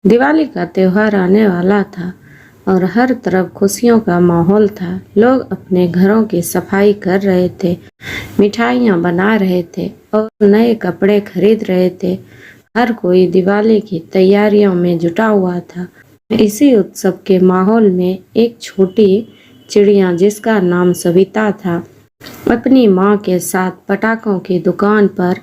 दिवाली का त्योहार आने वाला था और हर तरफ खुशियों का माहौल था। लोग अपने घरों की सफाई कर रहे थे, मिठाइयाँ बना रहे थे और नए कपड़े खरीद रहे थे। हर कोई दिवाली की तैयारियों में जुटा हुआ था। इसी उत्सव के माहौल में एक छोटी चिड़िया जिसका नाम सविता था, अपनी माँ के साथ पटाखों की दुकान पर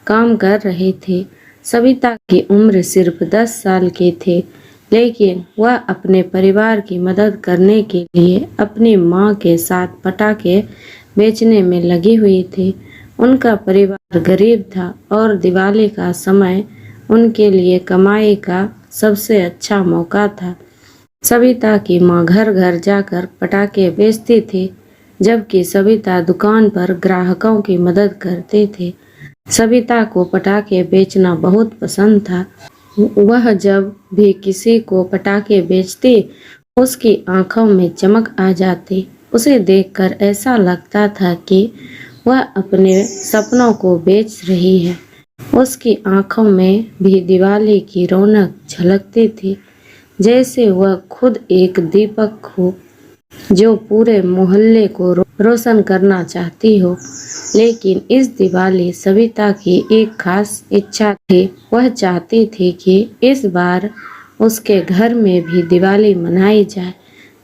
काम कर रही थी। सविता की उम्र सिर्फ 10 साल की थी, लेकिन वह अपने परिवार की मदद करने के लिए अपनी माँ के साथ पटाखे बेचने में लगी हुई थी। उनका परिवार गरीब था और दिवाली का समय उनके लिए कमाई का सबसे अच्छा मौका था। सविता की माँ घर घर जाकर पटाखे बेचती थी, जबकि सविता दुकान पर ग्राहकों की मदद करती थी। सविता को पटाखे बेचना बहुत पसंद था। वह जब भी किसी को पटाखे बेचती, उसकी आंखों में चमक आ जाती। उसे देखकर ऐसा लगता था कि वह अपने सपनों को बेच रही है। उसकी आंखों में भी दिवाली की रौनक झलकती थी, जैसे वह खुद एक दीपक हो जो पूरे मोहल्ले को रोशन करना चाहती हो। लेकिन इस दिवाली सविता की एक खास इच्छा थी। वह चाहती थी कि इस बार उसके घर में भी दिवाली मनाई जाए,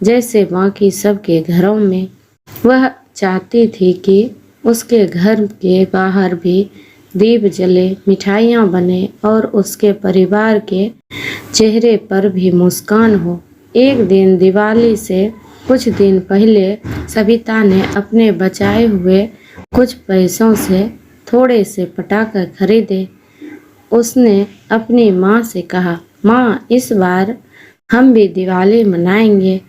जैसे बाकी सबके घरों में। वह चाहती थी कि उसके घर के बाहर भी दीप जले, मिठाइयाँ बने और उसके परिवार के चेहरे पर भी मुस्कान हो। एक दिन दिवाली से कुछ दिन पहले सविता ने अपने बचाए हुए कुछ पैसों से थोड़े से पटाखे खरीदे। उसने अपनी माँ से कहा, माँ, इस बार हम भी दिवाली मनाएंगे।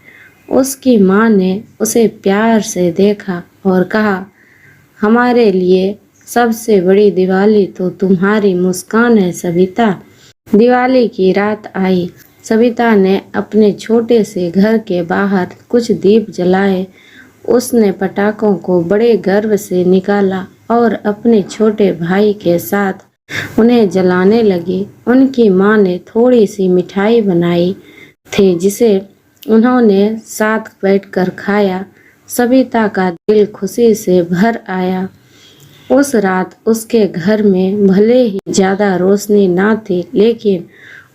उसकी माँ ने उसे प्यार से देखा और कहा, हमारे लिए सबसे बड़ी दिवाली तो तुम्हारी मुस्कान है सविता। दिवाली की रात आई। सविता ने अपने छोटे से घर के बाहर कुछ दीप जलाए। उसने पटाखों को बड़े गर्व से निकाला और अपने छोटे भाई के साथ उन्हें जलाने लगी। उनकी माँ ने थोड़ी सी मिठाई बनाई थी, जिसे उन्होंने साथ बैठकर खाया। सविता का दिल खुशी से भर आया। उस रात उसके घर में भले ही ज्यादा रोशनी ना थी, लेकिन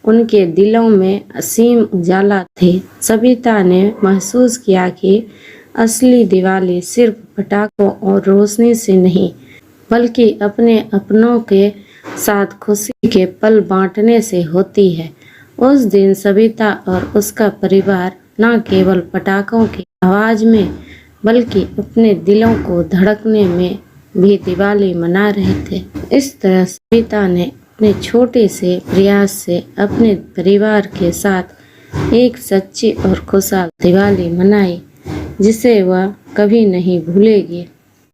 उनके दिलों में असीम उजाला थे। सविता ने महसूस किया कि असली दिवाली सिर्फ पटाखों और रोशनी से नहीं, बल्कि अपने अपनों के साथ खुशी के पल बांटने से होती है। उस दिन सविता और उसका परिवार न केवल पटाखों की आवाज में, बल्कि अपने दिलों को धड़कने में भी दिवाली मना रहे थे। इस तरह सविता ने अपने छोटे से प्रयास से अपने परिवार के साथ एक सच्ची और खुशहाल दिवाली मनाई, जिसे वह कभी नहीं भूलेगी।